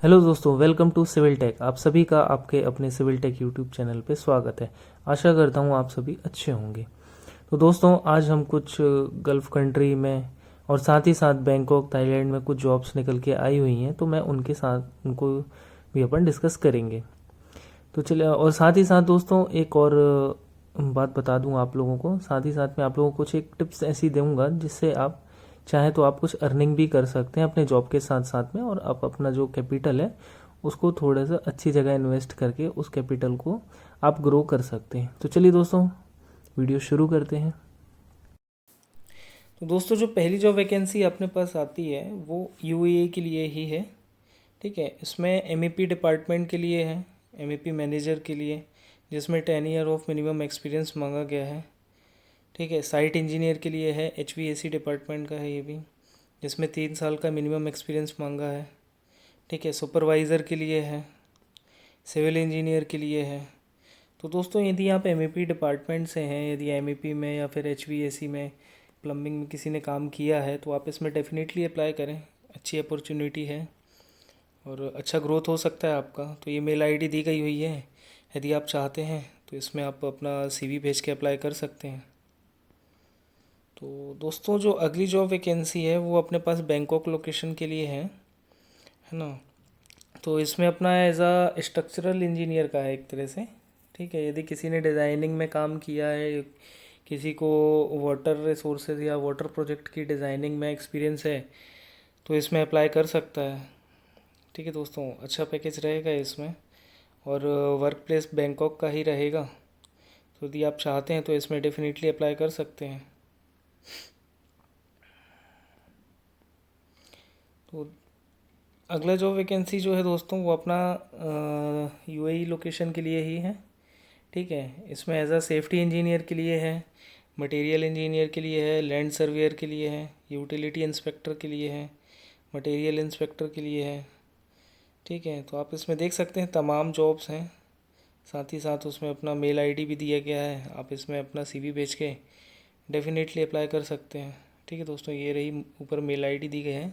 Hello दोस्तों, welcome to civil take. आप सभी का आपके अपने सिविल टेक यूट्यूब चैनल पे स्वागत है। आशा करता हूँ आप सभी अच्छे होंगे। तो दोस्तों, आज हम कुछ गल्फ़ कंट्री में और साथ ही साथ बैंकॉक थाईलैंड में कुछ जॉब्स निकल के आई हुई हैं, तो मैं उनके साथ उनको भी अपन डिस्कस करेंगे। तो चलिए, और साथ ही साथ दोस्तों एक और बात बता दूं आप लोगों को। साथ ही साथ मैं आप लोगों को कुछ एक टिप्स ऐसी दूंगा जिससे आप चाहे तो आप कुछ अर्निंग भी कर सकते हैं अपने जॉब के साथ साथ में, और आप अपना जो कैपिटल है उसको थोड़ा सा अच्छी जगह इन्वेस्ट करके उस कैपिटल को आप ग्रो कर सकते हैं। तो चलिए दोस्तों, वीडियो शुरू करते हैं। तो दोस्तों, जो पहली जो वैकेंसी अपने पास आती है वो यूएई के लिए ही है। ठीक है, इसमें एमईपी डिपार्टमेंट के लिए है, एमईपी मैनेजर के लिए, जिसमें 10 ईयर ऑफ मिनिमम एक्सपीरियंस मांगा गया है। ठीक है, साइट इंजीनियर के लिए है, एचवीएसी डिपार्टमेंट का है ये भी, जिसमें 3 साल का मिनिमम एक्सपीरियंस मांगा है। ठीक है, सुपरवाइज़र के लिए है, सिविल इंजीनियर के लिए है। तो दोस्तों, यदि आप एमईपी डिपार्टमेंट से हैं, यदि एमईपी में या फिर एचवीएसी में, प्लम्बिंग में किसी ने काम किया है, तो आप इसमें डेफिनेटली अप्लाई करें। अच्छी अपॉर्चुनिटी है और अच्छा ग्रोथ हो सकता है आपका। तो ये मेल आईडी दी गई हुई है, यदि आप चाहते हैं तो इसमें आप अपना सीवी भेज के अप्लाई कर सकते हैं। तो दोस्तों, जो अगली जॉब वैकेंसी है वो अपने पास बैंकॉक लोकेशन के लिए है ना। तो इसमें अपना एज अ स्ट्रक्चरल इंजीनियर का है एक तरह से। ठीक है, यदि किसी ने डिज़ाइनिंग में काम किया है, किसी को वाटर रिसोर्सेज या वाटर प्रोजेक्ट की डिज़ाइनिंग में एक्सपीरियंस है, तो इसमें अप्लाई कर सकता है। ठीक है दोस्तों, अच्छा पैकेज रहेगा इसमें, और वर्क प्लेस बैंकॉक का ही रहेगा। तो यदि आप चाहते हैं तो इसमें डेफिनेटली अप्लाई कर सकते हैं। तो अगला जो वैकेंसी जो है दोस्तों वो अपना यूएई लोकेशन के लिए ही है। ठीक है, इसमें एज अ सेफ्टी इंजीनियर के लिए है, मटेरियल इंजीनियर के लिए है, लैंड सर्वेयर के लिए है, यूटिलिटी इंस्पेक्टर के लिए है, मटेरियल इंस्पेक्टर के लिए है। ठीक है, तो आप इसमें देख सकते हैं तमाम जॉब्स हैं। साथ ही साथ उसमें अपना मेल आईडी भी दिया गया है, आप इसमें अपना सीवी भेज के डेफिनेटली अप्लाई कर सकते हैं। ठीक है दोस्तों, ये रही ऊपर मेल आईडी दी गई है,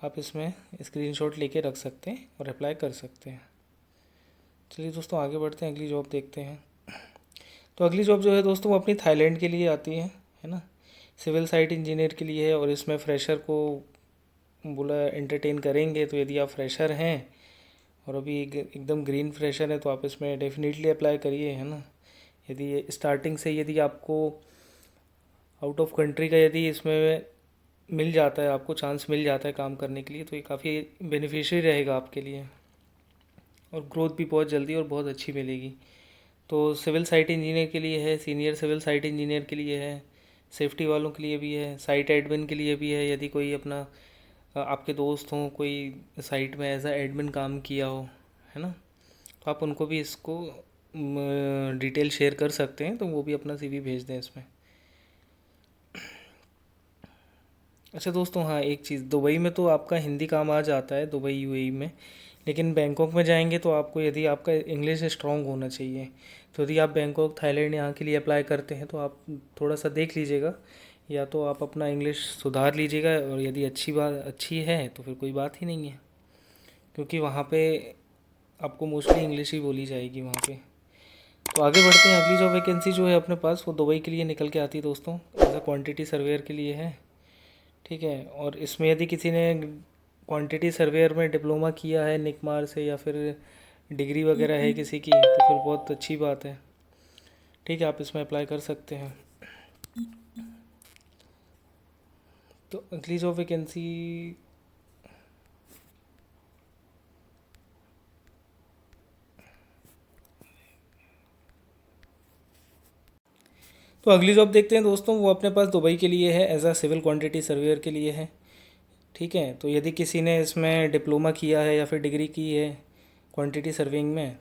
आप इसमें स्क्रीनशॉट लेके रख सकते हैं और अप्लाई कर सकते हैं। चलिए दोस्तों, आगे बढ़ते हैं, अगली जॉब देखते हैं। तो अगली जॉब जो है दोस्तों वो अपनी थाईलैंड के लिए आती है ना। सिविल साइट इंजीनियर के लिए है, और इसमें फ्रेशर को बोला एंटरटेन करेंगे। तो यदि आप फ्रेशर हैं और अभी एकदम ग्रीन फ्रेशर है तो आप इसमें डेफिनेटली अप्लाई करिए, है ना। यदि स्टार्टिंग से यदि आपको आउट ऑफ कंट्री का यदि इसमें मिल जाता है, आपको चांस मिल जाता है काम करने के लिए, तो ये काफ़ी बेनिफिशियरी रहेगा आपके लिए, और ग्रोथ भी बहुत जल्दी और बहुत अच्छी मिलेगी। तो सिविल साइट इंजीनियर के लिए है, सीनियर सिविल साइट इंजीनियर के लिए है, सेफ्टी वालों के लिए भी है, साइट एडमिन के लिए भी है। यदि कोई अपना आपके दोस्त हों, कोई साइट में एज अ एडमिन काम किया हो, है ना, तो आप उनको भी इसको डिटेल शेयर कर सकते हैं, तो वो भी अपना सीवी भेज दें इसमें। अच्छा दोस्तों, हाँ एक चीज़, दुबई में तो आपका हिंदी काम आ जाता है, दुबई यूएई में, लेकिन बैंकॉक में जाएंगे तो आपको यदि आपका इंग्लिश स्ट्रांग होना चाहिए। तो यदि आप बैंकॉक थाईलैंड यहाँ के लिए अप्लाई करते हैं तो आप थोड़ा सा देख लीजिएगा, या तो आप अपना इंग्लिश सुधार लीजिएगा, और यदि अच्छी है तो फिर कोई बात ही नहीं है, क्योंकि वहाँ पे आपको मोस्टली इंग्लिश ही बोली जाएगी वहाँ पे। तो आगे बढ़ते हैं, अगली जो वैकेंसी जो है अपने पास वो दुबई के लिए निकल के आती है दोस्तों, एज अ क्वान्टिटी सर्वेयर के लिए है। ठीक है, और इसमें यदि किसी ने क्वांटिटी सर्वेयर में डिप्लोमा किया है निकमार से, या फिर डिग्री वगैरह है किसी की, तो फिर बहुत अच्छी बात है। ठीक है, आप इसमें अप्लाई कर सकते हैं। तो अगली जो वैकेंसी, तो अगली जॉब देखते हैं दोस्तों, वो अपने पास दुबई के लिए है, as a civil quantity surveyor के लिए है। ठीक है, तो यदि किसी ने इसमें डिप्लोमा किया है या फिर डिग्री की है क्वांटिटी सर्विंग में,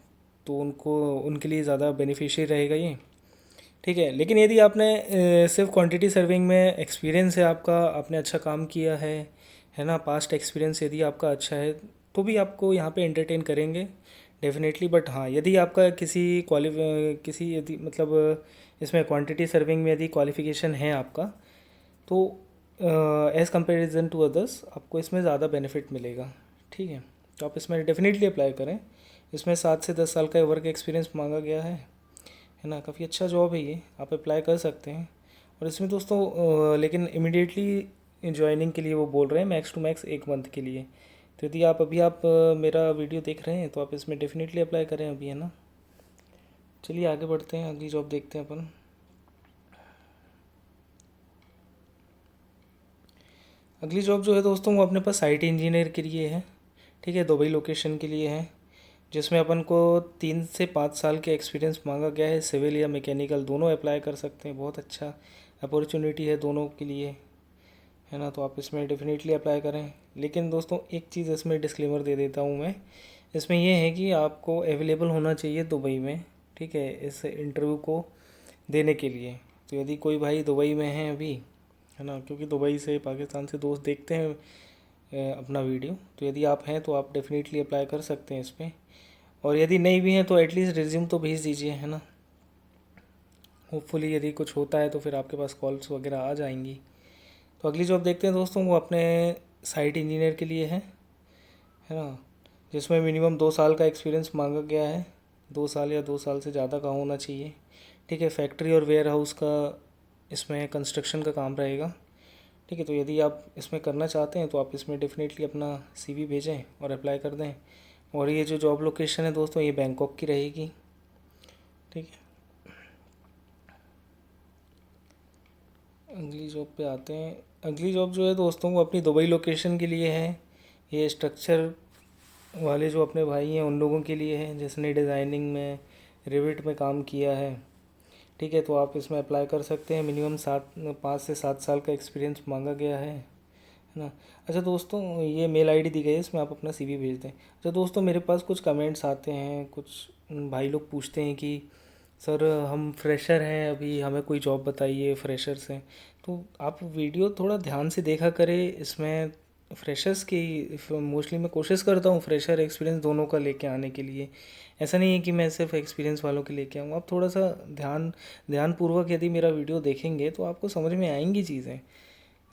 तो उनको उनके लिए ज़्यादा बेनिफिशियल रहेगा ये। ठीक है, लेकिन यदि आपने सिर्फ क्वांटिटी सर्विंग में एक्सपीरियंस है आपका, आपने अच्छा काम किया है ना, पास्ट एक्सपीरियंस यदि आपका अच्छा है, तो भी आपको यहाँ पे एंटरटेन करेंगे डेफिनेटली। बट हाँ, यदि आपका किसी यदि मतलब इसमें क्वांटिटी सर्विंग में यदि क्वालिफिकेशन है आपका, तो एज़ कंपेरिजन टू अदर्स आपको इसमें ज़्यादा बेनिफिट मिलेगा। ठीक है, तो आप इसमें डेफिनेटली अप्लाई करें। इसमें 7 से 10 साल का वर्क एक्सपीरियंस मांगा गया है ना। काफ़ी अच्छा जॉब है ये, आप अप्लाई कर सकते हैं। और इसमें दोस्तों लेकिन इमिडिएटली ज्वाइनिंग के लिए वो बोल रहे हैं, मैक्स टू मैक्स 1 मंथ के लिए। तो यदि आप मेरा वीडियो देख रहे हैं तो आप इसमें डेफिनेटली अप्लाई करें अभी, है ना। चलिए आगे बढ़ते हैं, अगली जॉब देखते हैं अपन। अगली जॉब जो है दोस्तों वो अपने पास साइट इंजीनियर के लिए है, ठीक है, दुबई लोकेशन के लिए है, जिसमें अपन को 3 से 5 साल के एक्सपीरियंस मांगा गया है। सिविल या मैकेनिकल दोनों अप्लाई कर सकते हैं, बहुत अच्छा अपॉर्चुनिटी है दोनों के लिए, है ना। तो आप इसमें डेफिनेटली अप्लाई करें। लेकिन दोस्तों एक चीज़ इसमें डिस्क्लेमर दे देता हूँ मैं, इसमें यह है कि आपको अवेलेबल होना चाहिए दुबई में, ठीक है, इस इंटरव्यू को देने के लिए। तो यदि कोई भाई दुबई में है अभी, है ना, क्योंकि दुबई से पाकिस्तान से दोस्त देखते हैं अपना वीडियो, तो यदि आप हैं तो आप डेफिनेटली अप्लाई कर सकते हैं इस पर। और यदि नहीं भी हैं तो एटलीस्ट रिज्यूम तो भेज दीजिए, है ना। होपफुली यदि कुछ होता है तो फिर आपके पास कॉल्स वगैरह आ जाएंगी। तो अगली जॉब देखते हैं दोस्तों, वो अपने साइट इंजीनियर के लिए है ना, जिसमें मिनिमम 2 साल का एक्सपीरियंस मांगा गया है। 2 साल या 2 साल से ज़्यादा का होना चाहिए, ठीक है। फैक्ट्री और वेयर हाउस का इसमें कंस्ट्रक्शन का काम रहेगा, ठीक है। तो यदि आप इसमें करना चाहते हैं तो आप इसमें डेफिनेटली अपना CV भेजें और अप्लाई कर दें। और ये जो जॉब लोकेशन है दोस्तों ये बैंकॉक की रहेगी, ठीक है। अगली जॉब पे आते हैं। अगली जॉब जो है दोस्तों वो अपनी दुबई लोकेशन के लिए है। ये स्ट्रक्चर वाले जो अपने भाई हैं उन लोगों के लिए है जिसने डिज़ाइनिंग में, रिविट में काम किया है, ठीक है। तो आप इसमें अप्लाई कर सकते हैं। मिनिमम 5 से 7 साल का एक्सपीरियंस मांगा गया है ना। अच्छा दोस्तों ये मेल ID दी गई है, इसमें आप अपना CV भेज दें। अच्छा दोस्तों मेरे पास कुछ कमेंट्स आते हैं, कुछ भाई लोग पूछते हैं कि सर हम फ्रेशर हैं अभी, हमें कोई जॉब बताइए, फ्रेशर्स हैं। तो आप वीडियो थोड़ा ध्यान से देखा करें, इसमें फ्रेशर्स की मोस्टली मैं कोशिश करता हूँ फ्रेशर एक्सपीरियंस दोनों का लेके आने के लिए। ऐसा नहीं है कि मैं सिर्फ एक्सपीरियंस वालों के लेके आऊँ। आप थोड़ा सा ध्यानपूर्वक यदि मेरा वीडियो देखेंगे तो आपको समझ में आएंगी चीज़ें, है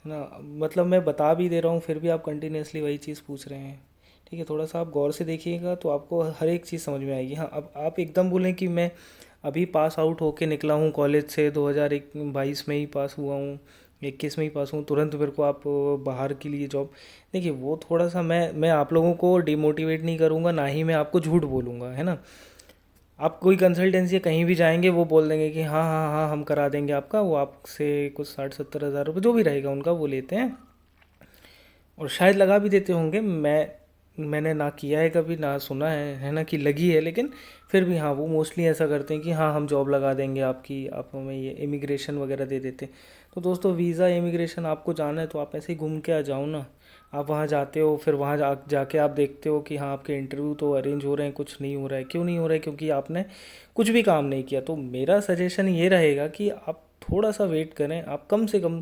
ना। मतलब मैं बता भी दे रहा हूँ फिर भी आप कंटिन्यूसली वही चीज़ पूछ रहे हैं, ठीक है। थोड़ा सा आप गौर से देखिएगा तो आपको हर एक चीज़ समझ में आएगी। हाँ अब आप एकदम बोलें कि मैं अभी पास आउट होके निकला हूँ कॉलेज से, 2022 में ही पास हुआ हूँ, 21 में ही पास हूँ, तुरंत मेरे को आप बाहर के लिए जॉब, देखिए वो थोड़ा सा मैं आप लोगों को डिमोटिवेट नहीं करूँगा, ना ही मैं आपको झूठ बोलूँगा, है ना। आप कोई कंसल्टेंसी कहीं भी जाएंगे वो बोल देंगे कि हाँ हाँ हाँ हम करा देंगे आपका, वो आपसे कुछ 60-70 हज़ार रुपये जो भी रहेगा उनका वो लेते हैं और शायद लगा भी देते होंगे। मैंने ना किया है कभी, ना सुना है ना, कि लगी है, लेकिन फिर भी हाँ वो मोस्टली ऐसा करते हैं कि हाँ हम जॉब लगा देंगे आपकी, आप हमें ये इमिग्रेशन वगैरह दे देते हैं। तो दोस्तों वीज़ा इमिग्रेशन आपको जाना है तो आप ऐसे ही घूम के आ जाओ ना। आप वहाँ जाते हो, फिर वहाँ जाके आप देखते हो कि हाँ आपके इंटरव्यू तो अरेंज हो रहे हैं, कुछ नहीं हो रहा है। क्यों नहीं हो रहा है? क्योंकि आपने कुछ भी काम नहीं किया। तो मेरा सजेशन ये रहेगा कि आप थोड़ा सा वेट करें, आप कम से कम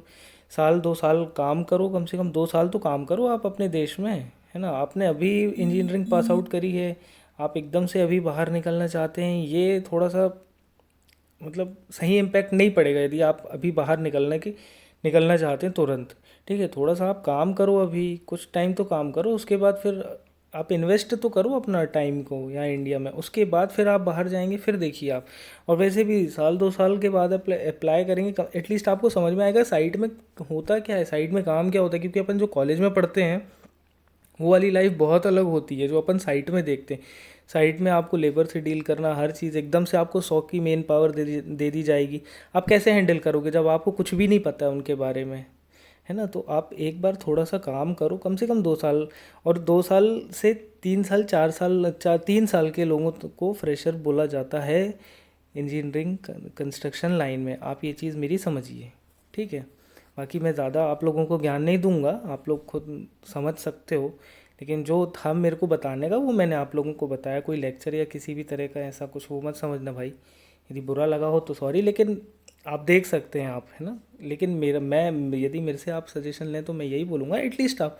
1-2 साल काम करो, कम से कम 2 साल तो काम करो आप अपने देश में, है ना। आपने अभी इंजीनियरिंग पास आउट करी है, आप एकदम से अभी बाहर निकलना चाहते हैं, ये थोड़ा सा मतलब सही इम्पैक्ट नहीं पड़ेगा यदि आप अभी बाहर निकलना चाहते हैं तुरंत, ठीक है। थोड़ा सा आप काम करो, अभी कुछ टाइम तो काम करो, उसके बाद फिर आप इन्वेस्ट तो करो अपना टाइम को यहाँ इंडिया में, उसके बाद फिर आप बाहर जाएंगे, फिर देखिए आप। और वैसे भी 1-2 साल के बाद अप्लाई करेंगे, एटलीस्ट आपको समझ में आएगा साइट में होता क्या है, साइट में काम क्या होता है। क्योंकि अपन जो कॉलेज में पढ़ते हैं वो वाली लाइफ बहुत अलग होती है जो अपन साइट में देखते हैं। साइट में आपको लेबर से डील करना, हर चीज़ एकदम से आपको 100 की मेन पावर दे दी जाएगी। आप कैसे हैंडल करोगे जब आपको कुछ भी नहीं पता है उनके बारे में, है ना। तो आप एक बार थोड़ा सा काम करो, कम से कम 2 साल, और 2 साल से 3 साल 4 साल 3 साल के लोगों को फ्रेशर बोला जाता है इंजीनियरिंग कंस्ट्रक्शन लाइन में। आप ये चीज़ मेरी समझिए, ठीक है। बाकी मैं ज़्यादा आप लोगों को ज्ञान नहीं दूंगा, आप लोग खुद समझ सकते हो। लेकिन जो था मेरे को बताने का वो मैंने आप लोगों को बताया, कोई लेक्चर या किसी भी तरह का ऐसा कुछ वो मत समझना भाई। यदि बुरा लगा हो तो सॉरी, लेकिन आप देख सकते हैं आप, है ना। लेकिन यदि मेरे से आप सजेशन लें तो मैं यही बोलूँगा, एटलीस्ट आप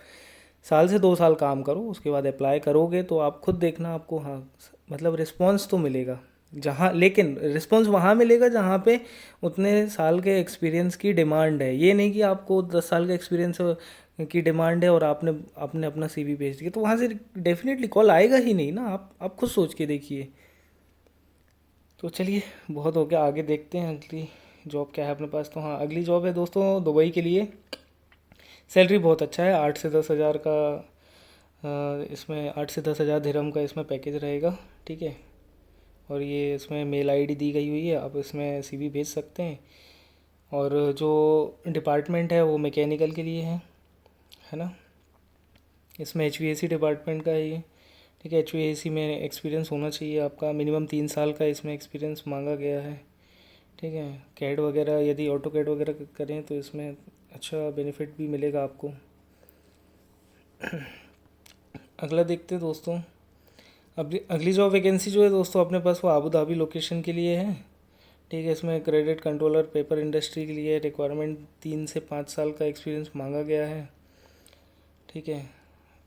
1 से 2 साल काम करो, उसके बाद अप्लाई करोगे तो आप खुद देखना आपको, हाँ मतलब रिस्पॉन्स तो मिलेगा जहाँ, लेकिन रिस्पॉन्स वहाँ मिलेगा जहाँ पे उतने साल के एक्सपीरियंस की डिमांड है। ये नहीं कि आपको 10 साल का एक्सपीरियंस की डिमांड है और आपने आपने अपना सीवी भेज दिया, तो वहाँ से डेफिनेटली कॉल आएगा ही नहीं ना। आप खुद सोच के देखिए। तो चलिए, बहुत हो गया, आगे देखते हैं अगली जॉब क्या है अपने पास। तो हाँ, अगली जॉब है दोस्तों दुबई के लिए। सैलरी बहुत अच्छा है, 8 से 10 हज़ार का। इसमें 8 से 10 हज़ार दिरहम का इसमें पैकेज रहेगा, ठीक है। और ये इसमें मेल आईडी दी गई हुई है, आप इसमें सीवी भेज सकते हैं। और जो डिपार्टमेंट है वो मैकेनिकल के लिए है ना। इसमें एचवीएसी डिपार्टमेंट का है ये, ठीक है। एचवीएसी में एक्सपीरियंस होना चाहिए आपका, मिनिमम 3 साल का इसमें एक्सपीरियंस मांगा गया है, ठीक है। कैड वगैरह यदि ऑटो कैड वगैरह करें तो इसमें अच्छा बेनिफिट भी मिलेगा आपको। अगला देखते हैं दोस्तों। अगली जॉब वैकेंसी जो है दोस्तों अपने पास वो आबू धाबी लोकेशन के लिए है, ठीक है। इसमें क्रेडिट कंट्रोलर पेपर इंडस्ट्री के लिए रिक्वायरमेंट 3 से 5 साल का एक्सपीरियंस मांगा गया है, ठीक है।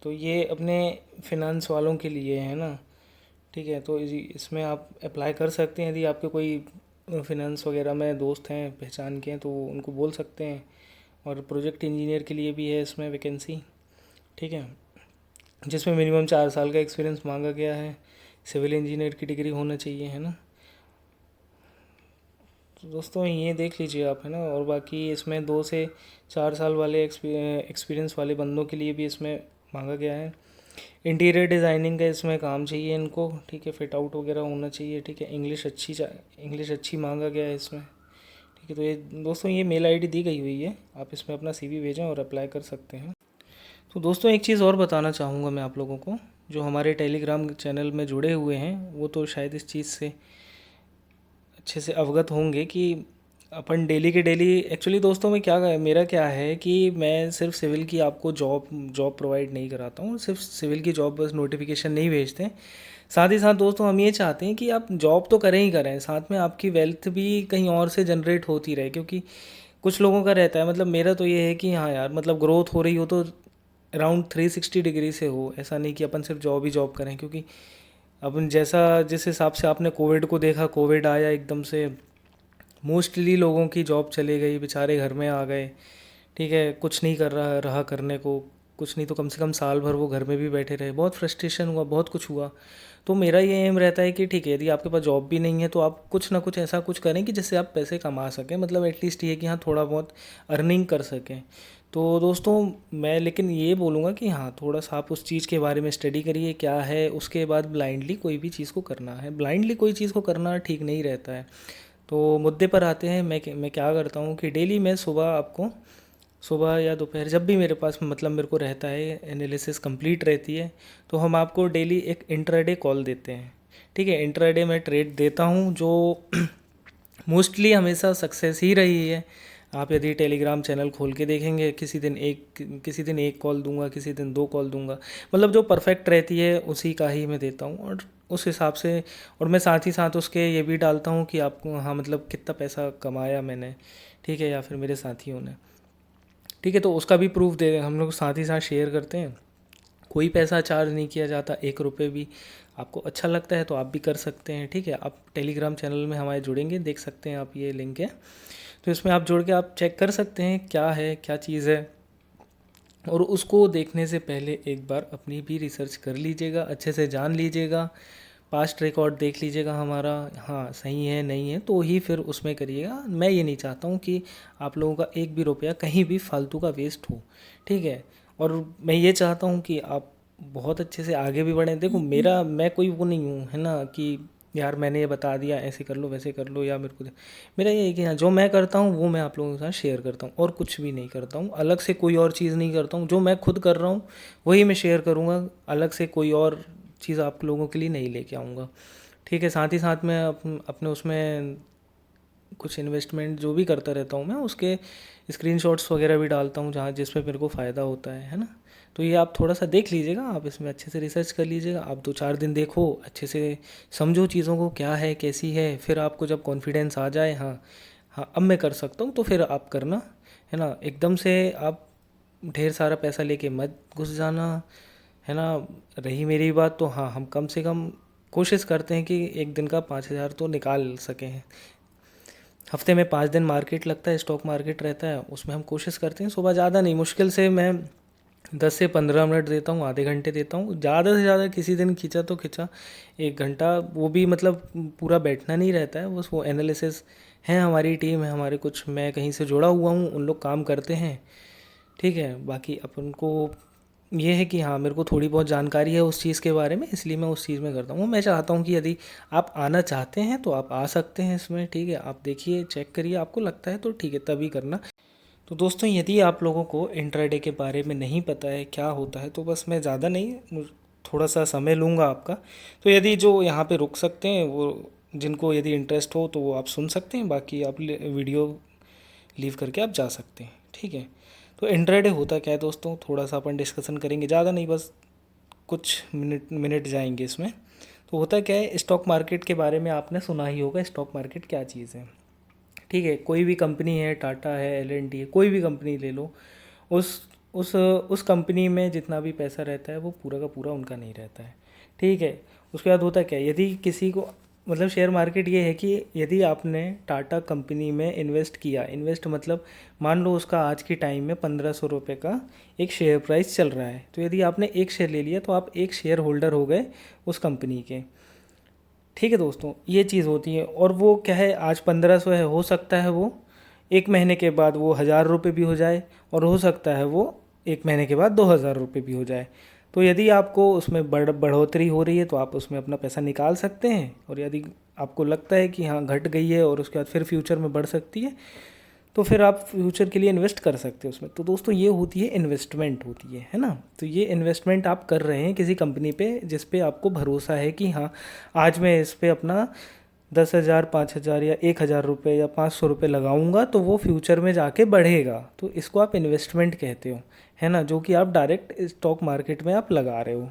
तो ये अपने फिनांस वालों के लिए है ना, ठीक है। तो इसमें आप अप्लाई कर सकते हैं, यदि आपके कोई फिनांस वगैरह में दोस्त हैं पहचान के हैं तो उनको बोल सकते हैं। और प्रोजेक्ट इंजीनियर के लिए भी है इसमें वैकेंसी, ठीक है, जिसमें मिनिमम 4 साल का एक्सपीरियंस मांगा गया है। सिविल इंजीनियर की डिग्री होना चाहिए, है ना। तो दोस्तों ये देख लीजिए आप, है ना। और बाकी इसमें 2 से 4 साल वाले एक्सपीरियंस वाले बंदों के लिए भी इसमें मांगा गया है। इंटीरियर डिज़ाइनिंग का इसमें काम चाहिए इनको, ठीक है। फिट आउट वगैरह होना चाहिए, ठीक है। इंग्लिश अच्छी मांगा गया है इसमें, ठीक है। तो ये दोस्तों ये मेल आईडी दी गई हुई है, आप इसमें अपना सीवी भेजें और अप्लाई कर सकते हैं। तो दोस्तों एक चीज़ और बताना चाहूँगा मैं आप लोगों को, जो हमारे टेलीग्राम चैनल में जुड़े हुए हैं वो तो शायद इस चीज़ से अच्छे से अवगत होंगे कि अपन डेली के डेली एक्चुअली दोस्तों में मेरा क्या है कि मैं सिर्फ सिविल की आपको जॉब प्रोवाइड नहीं कराता हूँ, सिर्फ सिविल की जॉब बस नोटिफिकेशन नहीं भेजते। साथ ही साथ दोस्तों हम ये चाहते हैं कि आप जॉब तो करें ही करें, साथ में आपकी वेल्थ भी कहीं और से जनरेट होती रहे। क्योंकि कुछ लोगों का रहता है, मतलब मेरा तो ये है कि हाँ यार, मतलब ग्रोथ हो रही हो तो अराउंड 360 डिग्री से हो, ऐसा नहीं कि अपन सिर्फ जॉब करें। क्योंकि अपन जिस हिसाब से आपने कोविड को देखा, कोविड आया एकदम से, मोस्टली लोगों की जॉब चली गई, बेचारे घर में आ गए, ठीक है। कुछ नहीं कर रहा करने को, कुछ नहीं तो कम से कम साल भर वो घर में भी बैठे रहे, बहुत फ्रस्ट्रेशन हुआ, बहुत कुछ हुआ। तो मेरा ये एम रहता है कि ठीक है, यदि आपके पास जॉब भी नहीं है तो आप कुछ ना कुछ ऐसा कुछ करें कि जिससे आप पैसे कमा सकें, मतलब एटलीस्ट ये कि हाँ थोड़ा बहुत अर्निंग कर सकें। तो दोस्तों मैं लेकिन ये बोलूँगा कि हाँ थोड़ा सा आप उस चीज़ के बारे में स्टडी करिए क्या है, उसके बाद ब्लाइंडली कोई भी चीज़ को करना है, ब्लाइंडली कोई चीज़ को करना ठीक नहीं रहता है। तो मुद्दे पर आते हैं, मैं क्या करता हूँ कि डेली मैं सुबह या दोपहर जब भी मेरे पास मतलब मेरे को रहता है, एनालिसिस कंप्लीट रहती है, तो हम आपको डेली एक इंट्राडे कॉल देते हैं, ठीक है। इंट्राडे में ट्रेड देता हूँ जो मोस्टली हमेशा सक्सेस ही रही है। आप यदि टेलीग्राम चैनल खोल के देखेंगे, किसी दिन एक कॉल दूंगा, किसी दिन 2 कॉल दूंगा, मतलब जो परफेक्ट रहती है उसी का ही मैं देता हूँ। और उस हिसाब से, और मैं साथ ही साथ उसके ये भी डालता हूँ कि आपको हाँ मतलब कितना पैसा कमाया मैंने, ठीक है, या फिर मेरे साथियों ने, ठीक है। तो उसका भी प्रूफ दे हम लोग साथ ही साथ शेयर करते हैं। कोई पैसा चार्ज नहीं किया जाता, 1 रुपये भी। आपको अच्छा लगता है तो आप भी कर सकते हैं, ठीक है। आप टेलीग्राम चैनल में हमारे जुड़ेंगे, देख सकते हैं आप, ये लिंक है, तो इसमें आप जुड़ के आप चेक कर सकते हैं क्या है, क्या चीज़ है। और उसको देखने से पहले एक बार अपनी भी रिसर्च कर लीजिएगा, अच्छे से जान लीजिएगा, पास्ट रिकॉर्ड देख लीजिएगा हमारा, हाँ सही है नहीं है तो ही फिर उसमें करिएगा। मैं ये नहीं चाहता हूँ कि आप लोगों का एक भी रुपया कहीं भी फालतू का वेस्ट हो, ठीक है। और मैं ये चाहता हूँ कि आप बहुत अच्छे से आगे भी बढ़ें। देखो मैं कोई वो नहीं हूँ, है ना, कि यार मैंने ये बता दिया ऐसे कर लो वैसे कर लो, या मेरे को मेरा ये है कि हाँ जो मैं करता हूँ वो मैं आप लोगों के साथ शेयर करता हूँ, और कुछ भी नहीं करता हूँ, अलग से कोई और चीज़ नहीं करता हूँ। जो मैं खुद कर रहा हूँ वही मैं शेयर करूँगा, अलग से कोई और चीज़ आप लोगों के लिए नहीं लेके आऊँगा, ठीक है। साथ ही साथ मैं अपने उसमें कुछ इन्वेस्टमेंट जो भी करता रहता हूँ मैं, उसके स्क्रीनशॉट्स वगैरह भी डालता हूँ जहाँ जिसमें मेरे को फ़ायदा होता है ना। तो ये आप थोड़ा सा देख लीजिएगा, आप इसमें अच्छे से रिसर्च कर लीजिएगा, आप 2-4 दिन देखो, अच्छे से समझो चीज़ों को क्या है कैसी है, फिर आपको जब कॉन्फिडेंस आ जाए हाँ हाँ अब मैं कर सकता हूँ, तो फिर आप करना, है ना। एकदम से आप ढेर सारा पैसा लेके मत घुस जाना, है ना। रही मेरी बात तो हाँ, हम कम से कम कोशिश करते हैं कि एक दिन का 5,000 तो निकाल सकें। हफ्ते में 5 दिन मार्केट लगता है, स्टॉक मार्केट रहता है, उसमें हम कोशिश करते हैं सुबह, ज़्यादा नहीं, मुश्किल से मैं 10 से 15 मिनट देता हूँ, आधे घंटे देता हूँ, ज़्यादा से ज़्यादा किसी दिन खींचा तो खींचा 1 घंटा। वो भी मतलब पूरा बैठना नहीं रहता है, बस वो एनालिसिस है, हमारी टीम है, हमारे कुछ मैं कहीं से जुड़ा हुआ हूँ, उन लोग काम करते हैं। ठीक है, बाकी अपन को ये है कि हाँ, मेरे को थोड़ी बहुत जानकारी है उस चीज़ के बारे में, इसलिए मैं उस चीज़ में करता हूँ। मैं चाहता हूँ कि यदि आप आना चाहते हैं तो आप आ सकते हैं इसमें। ठीक है, आप देखिए, चेक करिए, आपको लगता है तो ठीक है, तभी करना। तो दोस्तों, यदि आप लोगों को इंट्राडे के बारे में नहीं पता है क्या होता है, तो बस मैं ज़्यादा नहीं, थोड़ा सा समय लूँगा आपका। तो यदि जो यहाँ पे रुक सकते हैं वो, जिनको यदि इंटरेस्ट हो तो वो आप सुन सकते हैं, बाकी आप वीडियो लीव करके आप जा सकते हैं। ठीक है, तो इंट्राडे होता क्या है दोस्तों, थोड़ा सा अपन डिस्कशन करेंगे, ज़्यादा नहीं, बस कुछ मिनट मिनट जाएंगे इसमें। तो होता क्या है, स्टॉक मार्केट के बारे में आपने सुना ही होगा, स्टॉक मार्केट क्या चीज़ है। ठीक है, कोई भी कंपनी है, टाटा है, एल&टी है, कोई भी कंपनी ले लो, उस उस कंपनी में जितना भी पैसा रहता है वो पूरा का पूरा उनका नहीं रहता है। ठीक है, उसके बाद होता क्या है, यदि किसी को, मतलब शेयर मार्केट ये है कि यदि आपने टाटा कंपनी में इन्वेस्ट किया, इन्वेस्ट मतलब मान लो उसका आज की टाइम में 1500 रुपये का एक शेयर प्राइस चल रहा है, तो यदि आपने एक शेयर ले लिया तो आप एक शेयर होल्डर हो गए उस कंपनी के। ठीक है दोस्तों, ये चीज़ होती है। और वो क्या है, आज 1500 है, हो सकता है वो 1 महीने के बाद वो 1000 रुपये भी हो जाए, और हो सकता है वो 1 महीने के बाद 2000 रुपये भी हो जाए। तो यदि आपको उसमें बढ़ोतरी हो रही है तो आप उसमें अपना पैसा निकाल सकते हैं, और यदि आपको लगता है कि हाँ घट गई है और उसके बाद फिर फ्यूचर में बढ़ सकती है, तो फिर आप फ्यूचर के लिए इन्वेस्ट कर सकते हो उसमें। तो दोस्तों, ये होती है इन्वेस्टमेंट होती है ना। तो ये इन्वेस्टमेंट आप कर रहे हैं किसी कंपनी पे जिस पे आपको भरोसा है कि हाँ, आज मैं इस पे अपना 10,000, 5,000 या 1,000 रुपये या 500 रुपये लगाऊंगा तो वो फ्यूचर में जाके बढ़ेगा। तो इसको आप इन्वेस्टमेंट कहते हो, है ना, जो कि आप डायरेक्ट स्टॉक मार्केट में आप लगा रहे हो।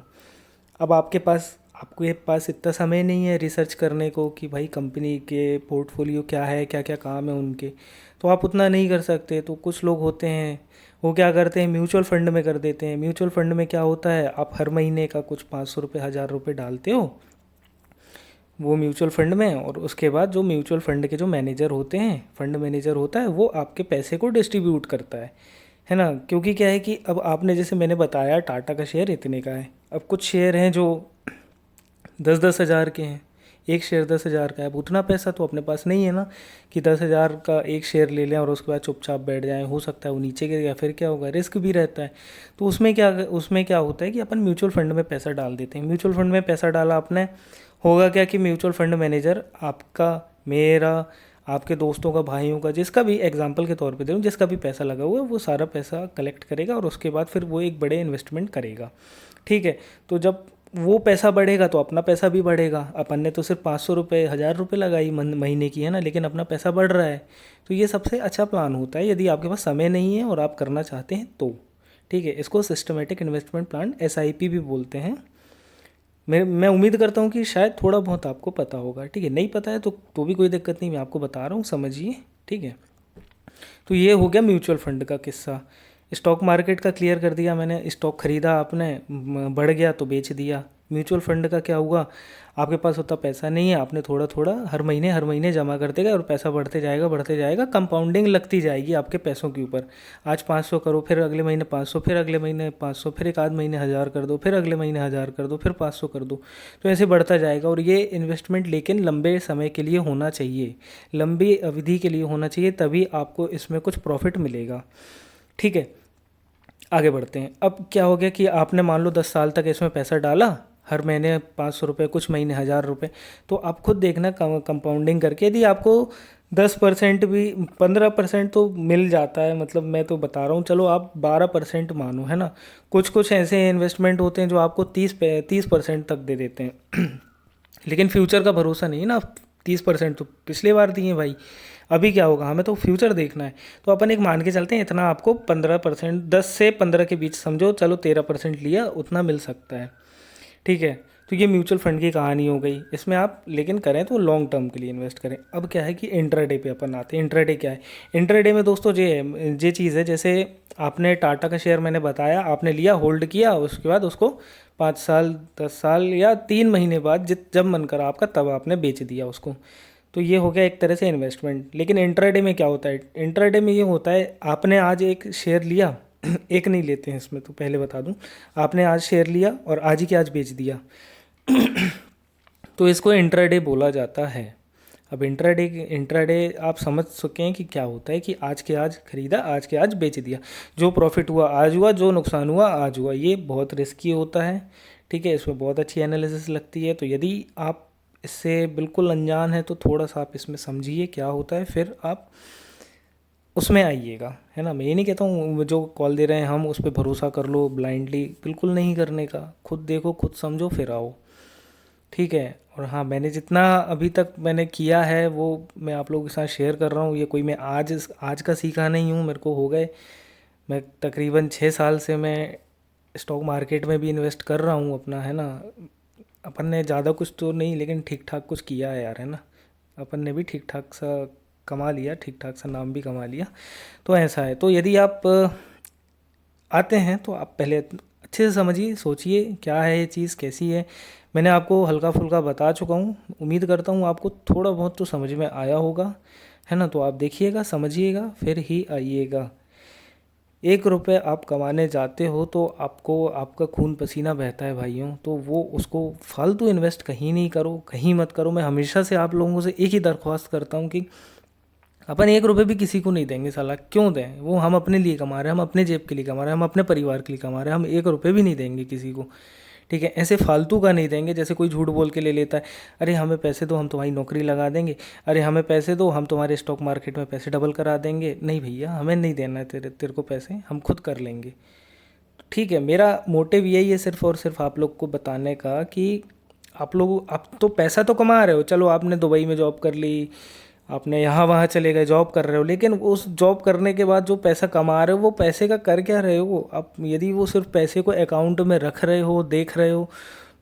अब आपके पास इतना समय नहीं है रिसर्च करने को कि भाई कंपनी के पोर्टफोलियो क्या है, क्या क्या काम है उनके, तो आप उतना नहीं कर सकते। तो कुछ लोग होते हैं, वो क्या करते हैं, म्यूचुअल फंड में कर देते हैं। म्यूचुअल फंड में क्या होता है, आप हर महीने का कुछ 500 रुपये, 1000 रुपये डालते हो वो म्यूचुअल फंड में, और उसके बाद जो म्यूचुअल फंड के जो मैनेजर होते हैं, फंड मैनेजर होता है, वो आपके पैसे को डिस्ट्रीब्यूट करता है ना। क्योंकि क्या है कि अब आपने, जैसे मैंने बताया, टाटा का शेयर इतने का है, अब कुछ शेयर हैं जो 10-10 हज़ार के हैं, एक शेयर 10 हज़ार का है। अब उतना पैसा तो अपने पास नहीं है ना कि 10 हज़ार का एक शेयर ले लें और उसके बाद चुपचाप बैठ जाएं, हो सकता है वो नीचे गिर गया, फिर क्या होगा, रिस्क भी रहता है। तो उसमें क्या होता है कि अपन म्यूचुअल फंड में पैसा डाल देते हैं। म्यूचुअल फंड में पैसा डाला आपने, होगा क्या कि म्यूचुअल फंड मैनेजर आपका, मेरा, आपके दोस्तों का, भाइयों का, जिसका भी एग्जांपल के तौर पे दे रहा हूँ, जिसका भी पैसा लगा हुआ है, वो सारा पैसा कलेक्ट करेगा और उसके बाद फिर वो एक बड़े इन्वेस्टमेंट करेगा। ठीक है, तो जब वो पैसा बढ़ेगा तो अपना पैसा भी बढ़ेगा। अपन ने तो सिर्फ 500 रुपये, 1000 रुपये लगाई महीने की, है ना, लेकिन अपना पैसा बढ़ रहा है। तो ये सबसे अच्छा प्लान होता है यदि आपके पास समय नहीं है और आप करना चाहते हैं तो। ठीक है, इसको सिस्टमेटिक इन्वेस्टमेंट प्लान, SIP भी बोलते हैं। मैं उम्मीद करता हूँ कि शायद थोड़ा बहुत आपको पता होगा। ठीक है, नहीं पता है तो भी कोई दिक्कत नहीं, मैं आपको बता रहा हूँ, समझिए। ठीक है, तो ये हो गया म्यूचुअल फंड का किस्सा। स्टॉक मार्केट का क्लियर कर दिया मैंने, स्टॉक खरीदा आपने, बढ़ गया तो बेच दिया। म्यूचुअल फंड का क्या हुआ, आपके पास उतना पैसा नहीं है, आपने थोड़ा थोड़ा हर महीने जमा करते गए और पैसा बढ़ते जाएगा, कंपाउंडिंग लगती जाएगी आपके पैसों के ऊपर। आज 500 करो, फिर अगले महीने 500, फिर अगले महीने 500, फिर एक आध महीने 1000 कर दो, फिर अगले महीने 1000 कर दो, फिर 500 कर दो। तो ऐसे बढ़ता जाएगा। और ये इन्वेस्टमेंट लेकिन लंबे समय के लिए होना चाहिए, लंबी अवधि के लिए होना चाहिए, तभी आपको इसमें कुछ प्रॉफिट मिलेगा। ठीक है, आगे बढ़ते हैं। अब क्या हो गया कि आपने मान लो 10 साल तक इसमें पैसा डाला, हर महीने 500 रुपये, कुछ महीने 1000 रुपये। तो आप खुद देखना, कंपाउंडिंग करके यदि आपको 10% भी, 15% तो मिल जाता है, मतलब मैं तो बता रहा हूँ, चलो आप 12% मानो, है ना। कुछ कुछ ऐसे इन्वेस्टमेंट होते हैं जो आपको 30% तक दे देते हैं लेकिन फ्यूचर का भरोसा नहीं है ना। 30% तो पिछले बार दिए भाई, अभी क्या होगा, हमें तो फ्यूचर देखना है। तो अपन एक मान के चलते हैं, इतना आपको 15%, 10 से 15 के बीच समझो, चलो 13% लिया, उतना मिल सकता है। ठीक है, तो ये म्यूचुअल फंड की कहानी हो गई। इसमें आप लेकिन करें तो लॉन्ग टर्म के लिए इन्वेस्ट करें। अब क्या है कि इंट्राडे पे अपन आते हैं। इंट्राडे क्या है, इंट्राडे में दोस्तों ये चीज़ है, जैसे आपने टाटा का शेयर मैंने बताया, आपने लिया, होल्ड किया, उसके बाद उसको 5 साल, 10 साल या 3 महीने बाद जब मन करा आपका, तब आपने बेच दिया उसको। तो ये हो गया एक तरह से इन्वेस्टमेंट। लेकिन इंट्राडे में क्या होता है, इंट्राडे में ये होता है, आपने आज एक शेयर लिया, एक नहीं लेते हैं इसमें, तो पहले बता दूं। आपने आज शेयर लिया और आज ही के आज बेच दिया तो इसको इंट्राडे बोला जाता है। अब इंट्राडे आप समझ सकें कि क्या होता है कि आज के आज खरीदा, आज के आज बेच दिया, जो प्रॉफिट हुआ आज हुआ, जो नुकसान हुआ आज हुआ। ये बहुत रिस्की होता है, ठीक है। इसमें बहुत अच्छी एनालिसिस लगती है। तो यदि आप इससे बिल्कुल अनजान है तो थोड़ा सा आप इसमें समझिए क्या होता है, फिर आप उसमें आइएगा, है ना। मैं ये नहीं कहता हूँ जो कॉल दे रहे हैं हम उस पर भरोसा कर लो ब्लाइंडली, बिल्कुल नहीं करने का। खुद देखो, खुद समझो, फिर आओ, ठीक है। और हाँ, मैंने जितना अभी तक मैंने किया है वो मैं आप लोगों के साथ शेयर कर रहा हूँ। ये कोई मैं आज का सीखा नहीं हूँ, मेरे को हो गए, मैं तकरीबन 6 साल से मैं स्टॉक मार्केट में भी इन्वेस्ट कर रहा हूँ अपना, है ना। अपन ने ज़्यादा कुछ तो नहीं, लेकिन ठीक ठाक कुछ किया है यार, है ना। अपन ने भी ठीक ठाक सा कमा लिया, ठीक ठाक सा नाम भी कमा लिया। तो ऐसा है। तो यदि आप आते हैं तो आप पहले अच्छे से समझिए, सोचिए क्या है ये चीज़, कैसी है। मैंने आपको हल्का फुल्का बता चुका हूँ, उम्मीद करता हूँ आपको थोड़ा बहुत तो समझ में आया होगा, है ना। तो आप देखिएगा, समझिएगा, फिर ही आइएगा। 1 रुपये आप कमाने जाते हो तो आपको आपका खून पसीना बहता है भाइयों, तो वो उसको फालतू इन्वेस्ट कहीं नहीं करो, कहीं मत करो। मैं हमेशा से आप लोगों से एक ही दरख्वास्त करता हूँ कि अपन 1 रुपये भी किसी को नहीं देंगे साला, क्यों दें। वो हम अपने लिए कमा रहे हैं, हम अपने जेब के लिए कमा रहे हैं, हम अपने परिवार के लिए कमा रहे हैं। हम 1 रुपये भी नहीं देंगे किसी को, ठीक है। ऐसे फालतू का नहीं देंगे, जैसे कोई झूठ बोल के ले लेता है, अरे हमें पैसे दो हम तुम्हारी नौकरी लगा देंगे, अरे हमें पैसे दो हम तुम्हारे स्टॉक मार्केट में पैसे डबल करा देंगे। नहीं भैया, हमें नहीं देना है तेरे को पैसे, हम खुद कर लेंगे, ठीक है। मेरा मोटिव यही है सिर्फ और सिर्फ आप लोग को बताने का कि आप लोग, आप तो पैसा तो कमा रहे हो, चलो आपने दुबई में जॉब कर ली, आपने यहाँ वहाँ चले गए, जॉब कर रहे हो, लेकिन उस जॉब करने के बाद जो पैसा कमा रहे हो वो पैसे का कर क्या रहे हो आप। यदि वो सिर्फ पैसे को अकाउंट में रख रहे हो, देख रहे हो,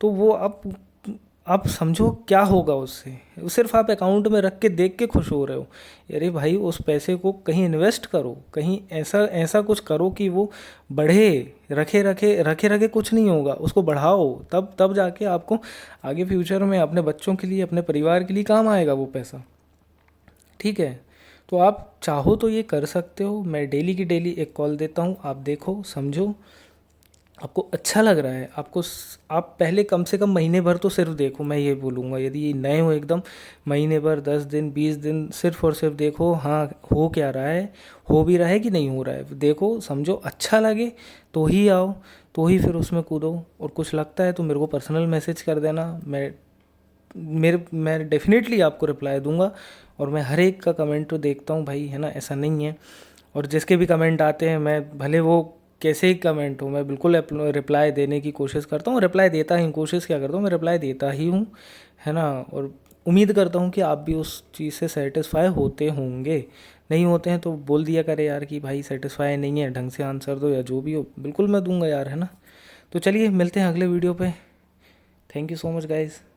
तो वो आप समझो क्या होगा उससे। वो सिर्फ आप अकाउंट में रख के देख के खुश हो रहे हो। अरे भाई, उस पैसे को कहीं इन्वेस्ट करो, कहीं ऐसा ऐसा कुछ करो कि वो बढ़े। रखे रखे रखे रखे कुछ नहीं होगा, उसको बढ़ाओ, तब जाके आपको आगे फ्यूचर में अपने बच्चों के लिए, अपने परिवार के लिए काम आएगा वो पैसा, ठीक है। तो आप चाहो तो ये कर सकते हो। मैं डेली की डेली एक कॉल देता हूँ, आप देखो, समझो, आपको अच्छा लग रहा है, आप पहले कम से कम महीने भर तो सिर्फ देखो। मैं ये बोलूँगा, यदि ये नए हो एकदम, महीने भर, 10 दिन, 20 दिन सिर्फ और सिर्फ देखो, हाँ हो क्या रहा है, हो भी रहा है कि नहीं हो रहा है, देखो, समझो, अच्छा लगे तो ही आओ, तो ही फिर उसमें कूदो। और कुछ लगता है तो मेरे को पर्सनल मैसेज कर देना, मैं डेफिनेटली आपको रिप्लाई दूंगा। और मैं हर एक का कमेंट तो देखता हूँ भाई, है ना, ऐसा नहीं है। और जिसके भी कमेंट आते हैं, मैं भले वो कैसे ही कमेंट हो, मैं बिल्कुल रिप्लाई देने की कोशिश करता हूँ, रिप्लाई देता ही हूँ। कोशिश क्या करता हूँ, मैं रिप्लाई देता ही हूँ, है ना। और उम्मीद करता हूँ कि आप भी उस चीज़ से सेटिस्फाई होते होंगे। नहीं होते हैं तो बोल दिया करे यार कि भाई सेटिस्फाई नहीं है, ढंग से आंसर दो, या जो भी हो, बिल्कुल मैं दूंगा यार, है ना। तो चलिए मिलते हैं अगले वीडियो पे। Thank you so much guys.